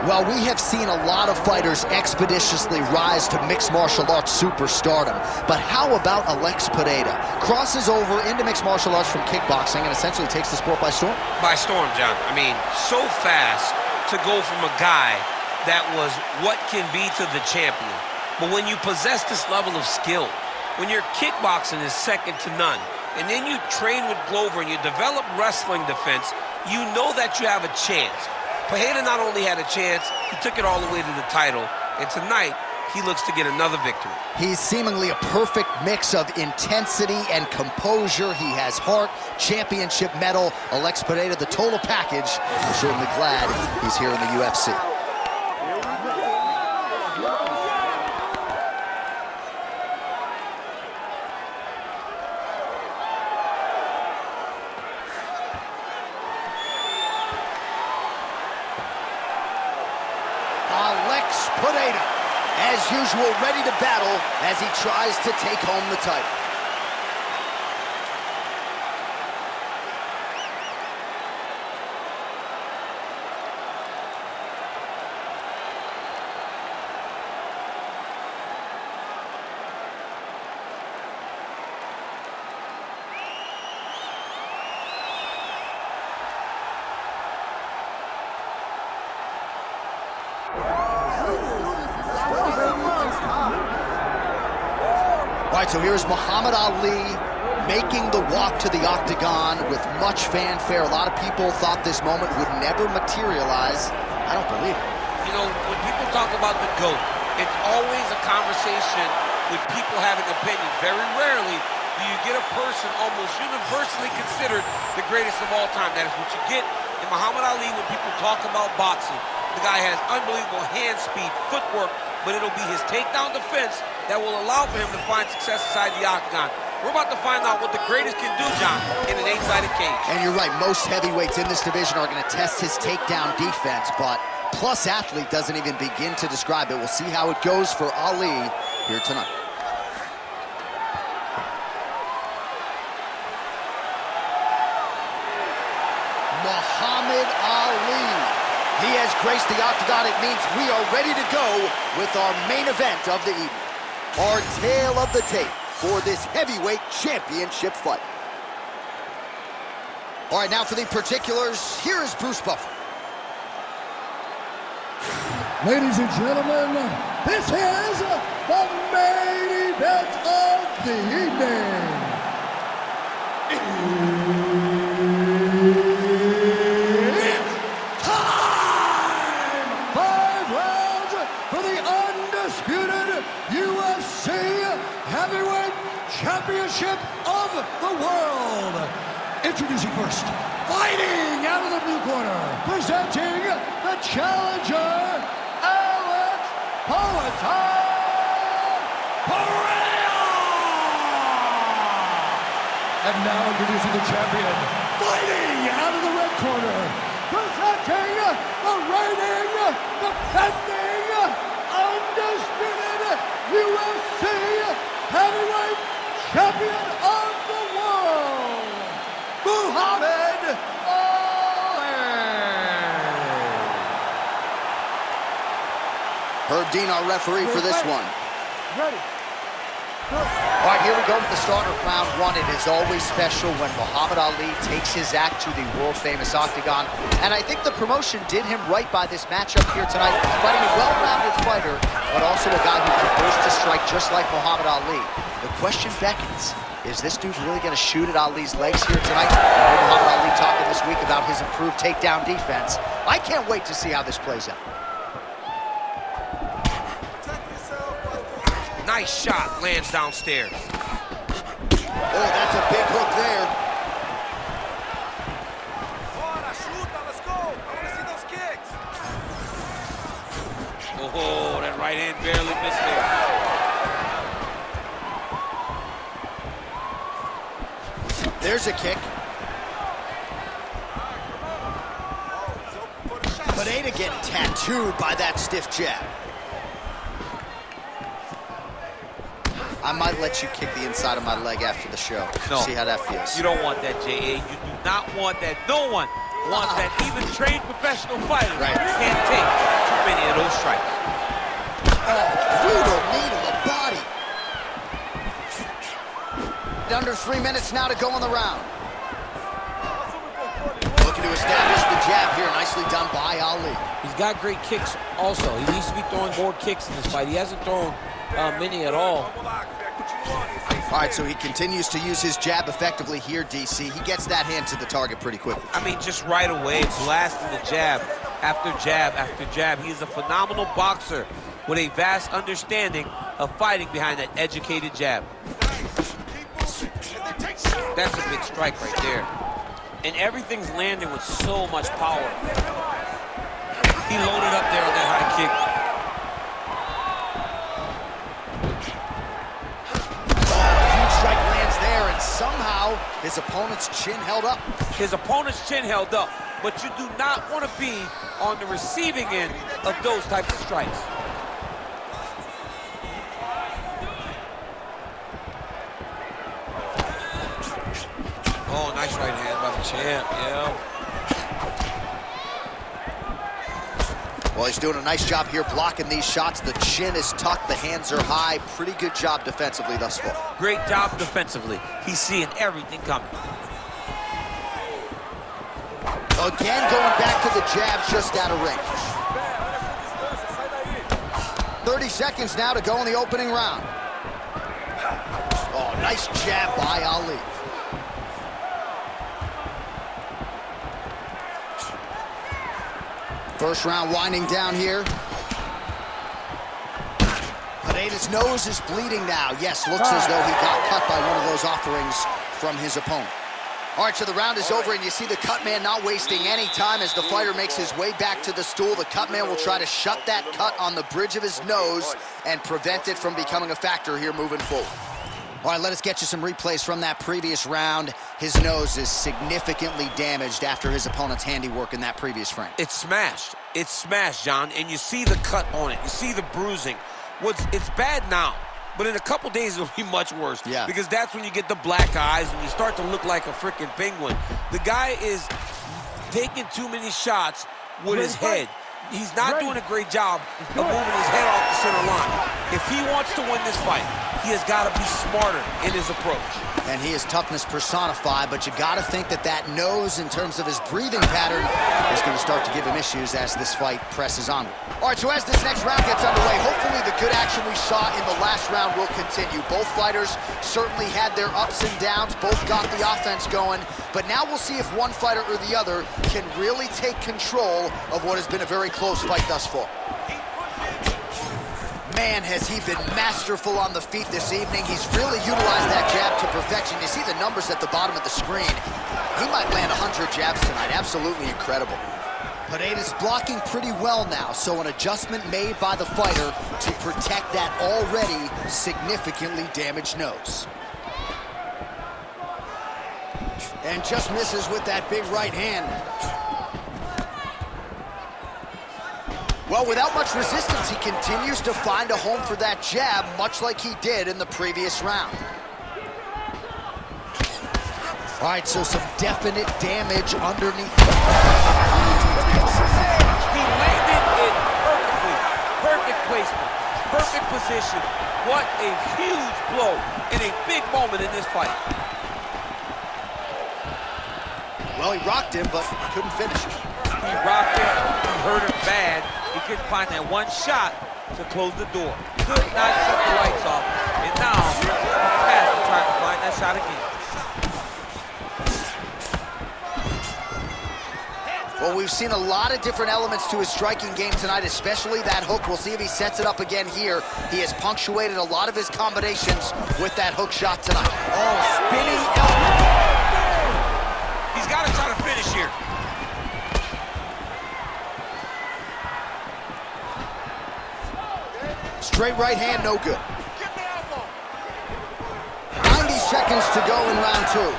Well, we have seen a lot of fighters expeditiously rise to mixed martial arts superstardom. But how about Alex Pereira? Crosses over into mixed martial arts from kickboxing and essentially takes the sport by storm? By storm, John. I mean, so fast to go from a guy that was what can be to the champion. But when you possess this level of skill, when your kickboxing is second to none, and then you train with Glover and you develop wrestling defense, you know that you have a chance. Pereira not only had a chance, he took it all the way to the title, and tonight, he looks to get another victory. He's seemingly a perfect mix of intensity and composure. He has heart, championship medal. Alex Pereira, the total package. I'm certainly glad he's here in the UFC. Alex Pereira, as usual, ready to battle as he tries to take home the title. All right, so here's Muhammad Ali making the walk to the octagon with much fanfare. A lot of people thought this moment would never materialize. I don't believe it. You know, when people talk about the GOAT, it's always a conversation with people having opinions. Very rarely do you get a person almost universally considered the greatest of all time. That is what you get in Muhammad Ali when people talk about boxing. The guy has unbelievable hand speed, footwork, but it'll be his takedown defense that will allow for him to find success inside the octagon. We're about to find out what the greatest can do, John, in an 8-sided cage. And you're right, most heavyweights in this division are going to test his takedown defense, but Plus Athlete doesn't even begin to describe it. We'll see how it goes for Ali here tonight. Muhammad Ali. He has graced the octagon. It means we are ready to go with our main event of the evening. Our tale of the tape for this heavyweight championship fight. All right, now for the particulars, here is Bruce Buffer. Ladies and gentlemen, this is the main event of the evening. It's time! 5 rounds for the undisputed UFC Heavyweight Championship of the world. Introducing first, fighting out of the blue corner, presenting the challenger, Alex Pereira! And now introducing the champion, fighting out of the red corner, presenting the reigning, defending, undisputed UFC Heavyweight Champion of the world, Muhammad Ali. Herb Dean, our referee for this one. Ready. All right, here we go with the start of round one. It is always special when Muhammad Ali takes his act to the world-famous octagon. And I think the promotion did him right by this matchup here tonight. Fighting a well-rounded fighter, but also a guy who can burst to strike just like Muhammad Ali. The question beckons, is this dude really going to shoot at Ali's legs here tonight? Muhammad Ali talking this week about his improved takedown defense. I can't wait to see how this plays out. Nice shot, lands downstairs. Oh, that's a big hook there. Let's go. I want to see those kicks. Oh, that right hand barely missed there. There's a kick. Pereira getting tattooed by that stiff jab. I might let you kick the inside of my leg after the show. No. See how that feels. You don't want that, J.A. You do not want that. No one One that even trained professional fighters can't take too many of those strikes. Oh, brutal knee to the body. Under 3 minutes now to go in the round. Looking to establish the jab here. Nicely done by Ali. He's got great kicks also. He needs to be throwing more kicks in this fight. He hasn't thrown many at all. All right, so he continues to use his jab effectively here, DC. He gets that hand to the target pretty quickly. I mean, just right away, blasting the jab after jab after jab. He's a phenomenal boxer with a vast understanding of fighting behind that educated jab. That's a big strike right there. And everything's landing with so much power. He loaded up there on that high kick. Huge strike lands there, and somehow his opponent's chin held up. His opponent's chin held up, but you do not want to be on the receiving end of those types of strikes. Oh, nice right hand by the champ, yeah. Well, he's doing a nice job here blocking these shots. The chin is tucked, the hands are high. Pretty good job defensively thus far. Great job defensively. He's seeing everything coming. Again, going back to the jab, just out of range. 30 seconds now to go in the opening round. Oh, nice jab by Ali. First round winding down here. Pereira's nose is bleeding now. Yes, looks as though he got cut by one of those offerings from his opponent. All right, so the round is over, and you see the cut man not wasting any time as the fighter makes his way back to the stool. The cut man will try to shut that cut on the bridge of his nose and prevent it from becoming a factor here moving forward. All right, let us get you some replays from that previous round. His nose is significantly damaged after his opponent's handiwork in that previous frame. It's smashed. It's smashed, John, and you see the cut on it. You see the bruising. It's bad now, but in a couple days it'll be much worse. Yeah. Because that's when you get the black eyes and you start to look like a freaking penguin. The guy is taking too many shots with his head. He's not doing a great job of moving his head off the center line. If he wants to win this fight, he has got to be smarter in his approach. And he is toughness personified, but you got to think that that nose, in terms of his breathing pattern, is going to start to give him issues as this fight presses onward. All right, so as this next round gets underway, hopefully the good action we saw in the last round will continue. Both fighters certainly had their ups and downs. Both got the offense going. But now we'll see if one fighter or the other can really take control of what has been a very close fight thus far. Man, has he been masterful on the feet this evening. He's really utilized that jab to perfection. You see the numbers at the bottom of the screen. He might land 100 jabs tonight. Absolutely incredible. Pereira's blocking pretty well now, so an adjustment made by the fighter to protect that already significantly damaged nose. And just misses with that big right hand. Well, without much resistance, he continues to find a home for that jab, much like he did in the previous round. All right, so some definite damage underneath. He landed it perfectly. Perfect placement. Perfect position. What a huge blow in a big moment in this fight. Well, he rocked him, but couldn't finish it. He rocked him. He hurt him bad. He couldn't find that one shot to close the door. Could not shut the lights off. And now, he's fast to try to find that shot again. Well, we've seen a lot of different elements to his striking game tonight, especially that hook. We'll see if he sets it up again here. He has punctuated a lot of his combinations with that hook shot tonight. Oh, spinning elbow. He's got to try to finish here. Straight right hand, no good. 90 seconds to go in round two.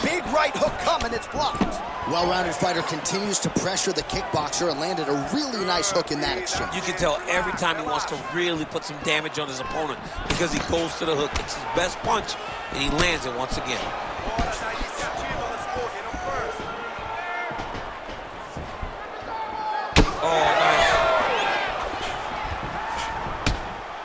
Big right hook coming, it's blocked. Well-rounded fighter continues to pressure the kickboxer and landed a really nice hook in that exchange. You can tell every time he wants to really put some damage on his opponent because he goes to the hook. It's his best punch, and he lands it once again. Oh, nice.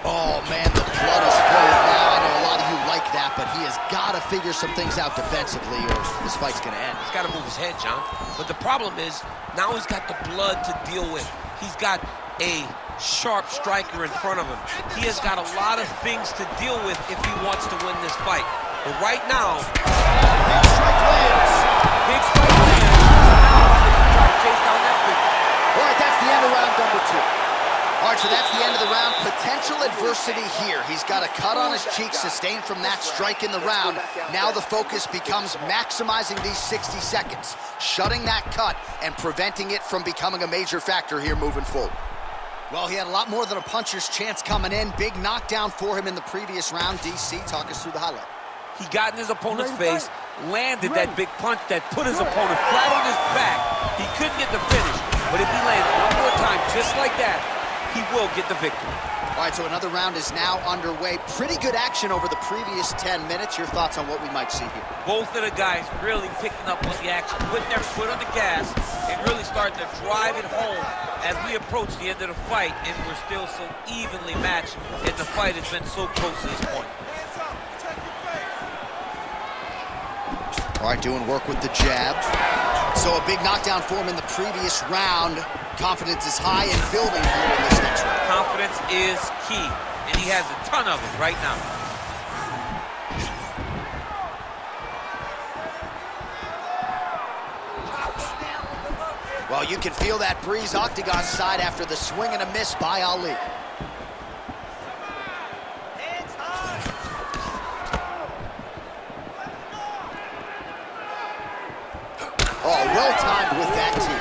Oh, man, the blood is flowing now. I know a lot of you like that, but he has got to figure some things out defensively or this fight's going to end. He's got to move his head, John. But the problem is, now he's got the blood to deal with. He's got a sharp striker in front of him. He has got a lot of things to deal with if he wants to win this fight. But right now, big strike lands. Big strike lands. Now he's trying to chase down that victory. All right, that's the end of round number 2. All right, so that's the end of the round. Potential adversity here. He's got a cut on his cheek sustained from that strike in the round. Now the focus becomes maximizing these 60 seconds, shutting that cut and preventing it from becoming a major factor here moving forward. Well, he had a lot more than a puncher's chance coming in. Big knockdown for him in the previous round. DC, talk us through the highlight. He got in his opponent's face, landed that big punch that put his opponent flat on his back. He couldn't get the finish, but if he lands one more time just like that, he will get the victory. All right, so another round is now underway. Pretty good action over the previous 10 minutes. Your thoughts on what we might see here? Both of the guys really picking up on the action, putting their foot on the gas, and really starting to drive it home as we approach the end of the fight, and we're still so evenly matched, and the fight has been so close to this point. All right, doing work with the jab. So a big knockdown for him in the previous round. Confidence is high and building here in this next round. Confidence is key, and he has a ton of it right now. Well, you can feel that breeze octagon side after the swing and a miss by Ali. Oh, well timed with that too.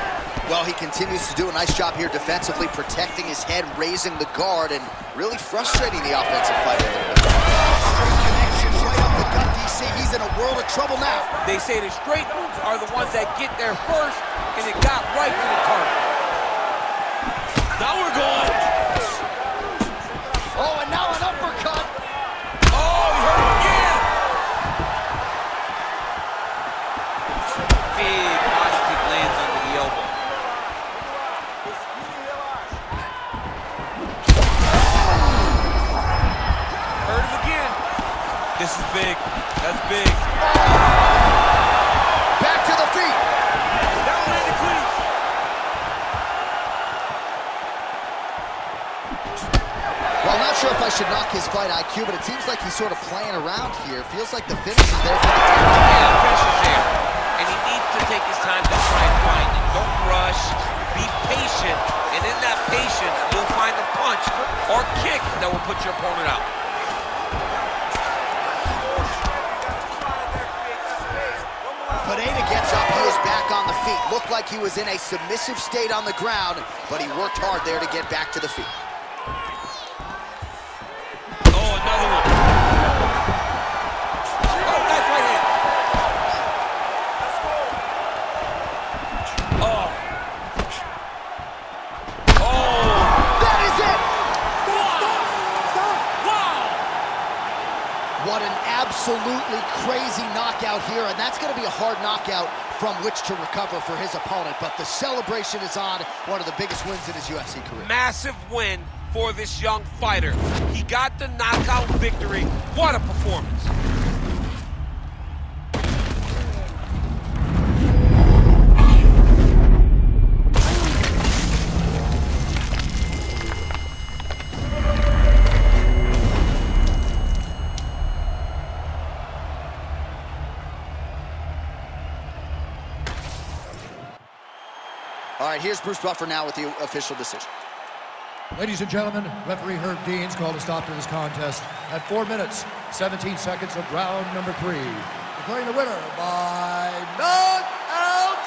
Well, he continues to do a nice job here defensively, protecting his head, raising the guard, and really frustrating the offensive fighter a little bit. Straight connections right up the gut, DC. He's in a world of trouble now. They say the straight moves are the ones that get there first, and it got right to the target. Now we're going. Oh, and now an uppercut. Oh, he hurt him again. Big body kick lands under the elbow. Hurt him again. This is big. That's big. Back to the feet. Down landed clean. Well, not sure if I should knock his fight IQ, but it seems like he's sort of playing around here. Feels like the finish is there for the team. Yeah, the finish is there. And he needs to take his time to try and find it. Don't rush. Be patient. And in that patience, you'll find the punch or kick that will put your opponent out. Pereira gets up, he is back on the feet. Looked like he was in a submissive state on the ground, but he worked hard there to get back to the feet. Oh, another one. Oh, nice right hand. Oh. Oh. That is it! Stop! Wow. What an absolutely crazy knockout here, and that's going to be a hard knockout from which to recover for his opponent, but the celebration is on. One of the biggest wins in his UFC career. Massive win for this young fighter. He got the knockout victory. What a performance. All right, here's Bruce Buffer now with the official decision. Ladies and gentlemen, referee Herb Dean's called a stop to this contest at 4 minutes, 17 seconds of round number 3. Declaring the winner by knockout